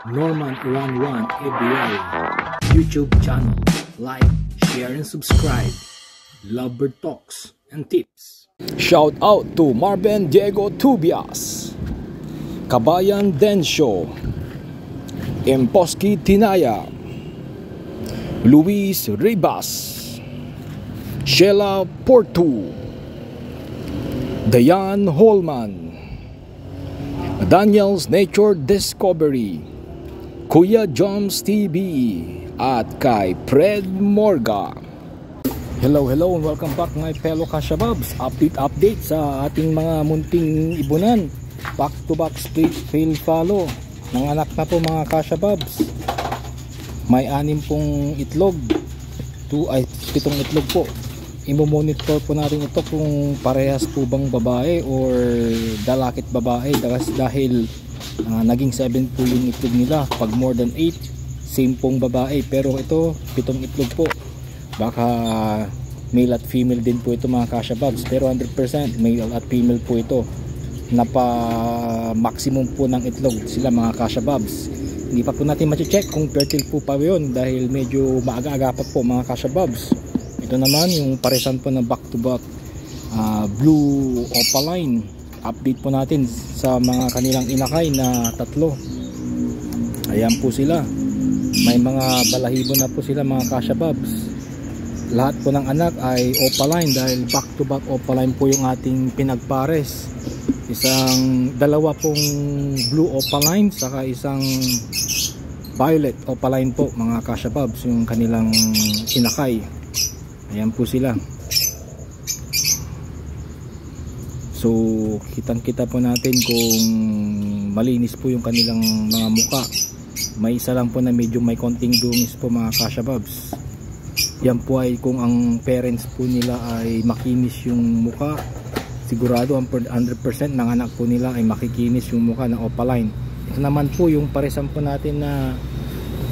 Norman 11 ABL YouTube channel. Like, share, and subscribe. Lovebird Talks and Tips. Shout out to Marvin Diego Tubias, Kabayan Densyo, Imposki Tinaya, Luis Ribas, Sheila Portu, Dayan Holman, Daniel's Nature Discovery, Kuya Joms TV, at kay Fred Morga. Hello and welcome back my fellow Kashababs. Update sa ating mga munting ibunan. Back to back split fail follow. Nanganak na po mga Kashababs. May 6 pong itlog. 7 itlog po. Imo-monitor po natin ito kung parehas po bang babae or dalakit babae, dahil naging 7 po yung itlog nila. Pag more than 8, same pong babae, pero ito 7 itlog po. Baka male at female din po ito mga Kashababs, pero 100% male at female po ito. Napa maximum po ng itlog sila mga Kashababs. Hindi pa po natin ma-check kung fertile po pa yun, dahil medyo maaga-aga pa po mga Kashababs. Ito naman yung paresan po ng back to back blue opaline. Update po natin sa mga kanilang inakay na 3. Ayan po sila, may mga balahibo na po sila mga Kashababs. Lahat po ng anak ay opaline, dahil back to back opaline po yung ating pinagpares. Dalawa pong blue opaline saka isang violet opaline po mga Kashababs, yung kanilang inakay. Ayan po sila. So kitang-kita po natin kung malinis po yung kanilang mga muka. May isa lang po na medyo may konting dungis po mga Kashababs. Yan po ay kung ang parents po nila ay makinis yung muka. Sigurado 100% ng anak po nila ay makikinis yung muka na opaline. Ito naman po yung paresan po natin na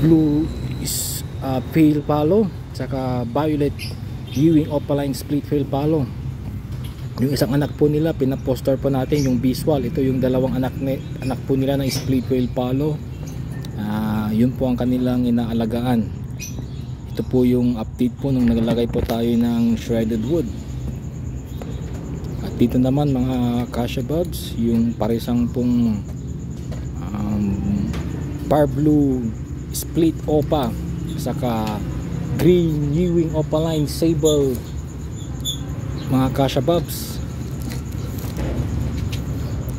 blue pale palo saka violet Ewing opaline split pale palo. Yung isang anak po nila pinaposter po natin yung visual. Ito yung dalawang anak po nila na split pale palo. Yun po ang kanilang inaalagaan. Ito po yung update po nung naglagay po tayo ng shredded wood. At dito naman mga Kashababs, yung paresang pong par blue split opa saka green Ewing opaline sable mga Kashababs.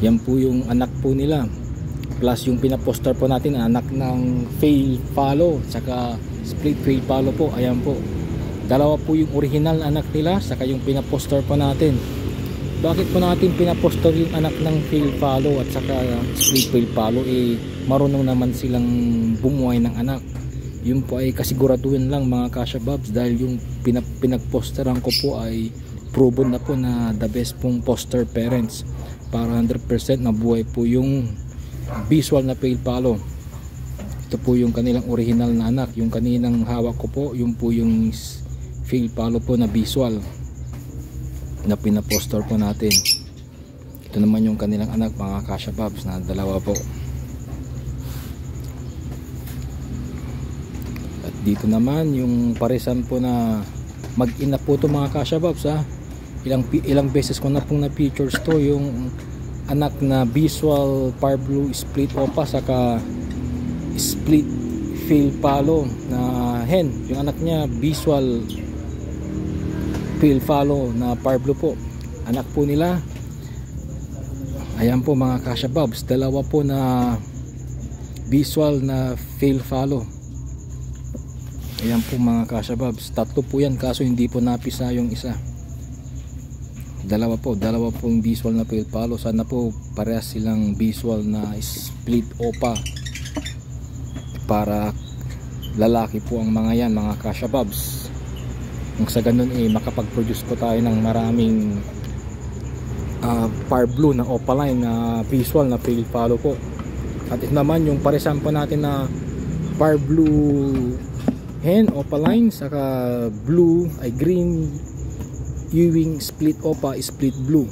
Yan po yung anak po nila, plus yung pinaposter po natin anak ng fail follow saka split fail follow po. Ayan po, dalawa po yung original na anak nila saka yung pinaposter po natin. Bakit po natin pinaposter yung anak ng fail follow at saka split fail follow? Marunong naman silang bumuhay ng anak. Yun po ay kasiguraduhan lang mga Kashababs, dahil yung pinagposteran ko po ay proven na po na the best pong poster parents, para 100% nabuhay po yung visual na fail follow. Ito po yung kanilang original na anak. Yung kaninang hawak ko po, yun po yung fail follow po na visual na pinaposter po natin. Ito naman yung kanilang anak mga Kashababs na dalawa po. At dito naman yung paresan po na mag-ina po ito mga Kashababs. Ilang beses ko na pong na-features to, yung anak na visual par blue split opa saka split fail follow na hen. Yung anak niya visual fail follow na par blue po, anak po nila. Ayan po mga Kashababs, dalawa po na visual na fail follow. Ayan po mga Kashababs, 3 po yan, kaso hindi po napisa yung isa. Dalawa pong visual na fail follow. Sana po parehas silang visual na split opa, para lalaki po ang mga yan mga Kashababs. Kung sa ganun makapag-produce po tayo ng maraming par blue na opaline na visual na fail follow po. At ito naman yung paresan po natin na par blue hen opaline saka green Ewing split opa split blue.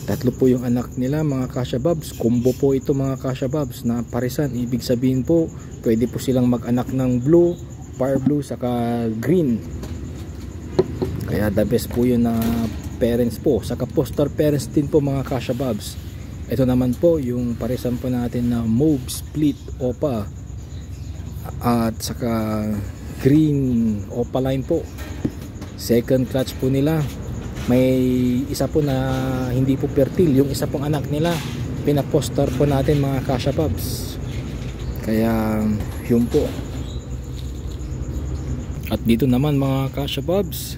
Tatlo po yung anak nila mga Kasha Bobs. Combo po ito mga Kasha Bobs na parisan. Ibig sabihin po, pwede po silang mag-anak ng blue, fire blue, saka green. Kaya the best po yun na parents po. Saka foster parents din po mga Kasha Bobs. Ito naman po yung parisan po natin na mauve, split, opa. At saka green opaline po. Second clutch po nila. May isa po na hindi po fertile, yung isa pong anak nila pinaposter po natin mga Kasha Bobs. Kaya yun po. At dito naman mga Kasha Bobs,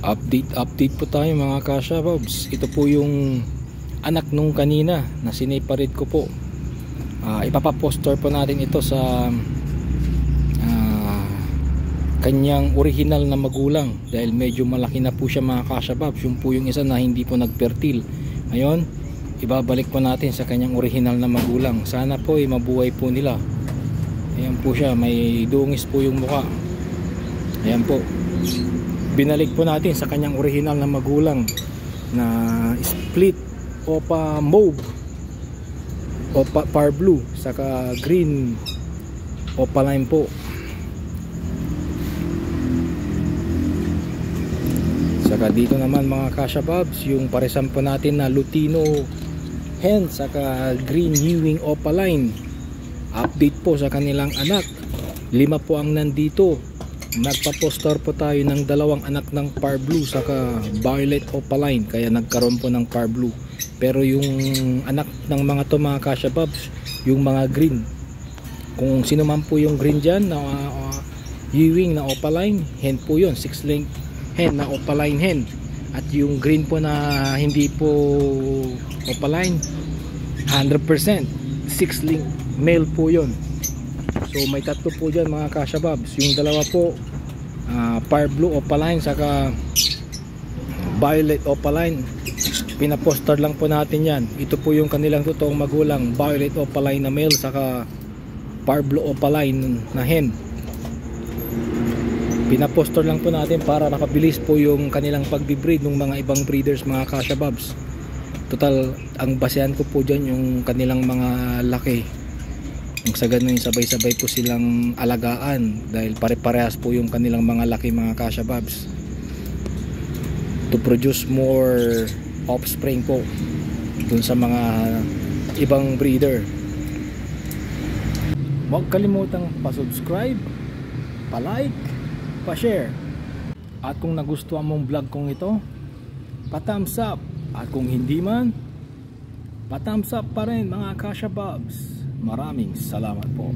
update po tayo mga Kasha Bobs. Ito po yung anak nung kanina na sineparate ko po. Ipapaposter po natin ito sa kanyang original na magulang dahil medyo malaki na po siya mga Kasha Bobs. Yung po yung isa na hindi po nagfertile. Ngayon ibabalik po natin sa kanyang original na magulang. Sana po mabuhay po nila. Ayan po siya, may dungis po yung mukha. Ayan po, binalik po natin sa kanyang original na magulang na split opa mauve, opa fire blue, saka green opaline po. Saka dito naman mga Kasha Bobs, yung parisan po natin na Lutino hen saka green Ewing opaline. Update po sa kanilang anak. 5 po ang nandito. Nagpa-poster po tayo ng 2 anak ng fire blue saka violet opaline, kaya nagkaroon po ng fire blue. Pero yung anak ng mga to mga Kasha Bobs, yung mga green, kung sino man po yung green dyan na Ewing na opaline, hen po yun, 6 link hen na opaline hen. At yung green po na hindi po opaline, 100% 6 link male po yun. So may 3 po dyan mga Kasha Bobs. Yung 2 po fire blue opaline saka violet opaline, pinaposter lang po natin yan. Ito po yung kanilang totoong magulang, violet opaline na male saka fire blue opaline na hen. Pinaposter lang po natin para makabilis po yung kanilang pagbibreed ng mga ibang breeders mga Kasha Bobs. Total, ang basehan ko po dyan yung kanilang mga laki. Yung sa ganun, sabay-sabay po silang alagaan dahil pare-parehas po yung kanilang mga laki mga Kasha Bobs. To produce more offspring po dun sa mga ibang breeder. Huwag kalimutang pa-subscribe, pa-like, pa-share. At kung nagustuhan mong vlog kong ito, pa-thumbs up. At kung hindi man, pa-thumbs up pa rin mga Kasha Bobs. Maraming salamat po.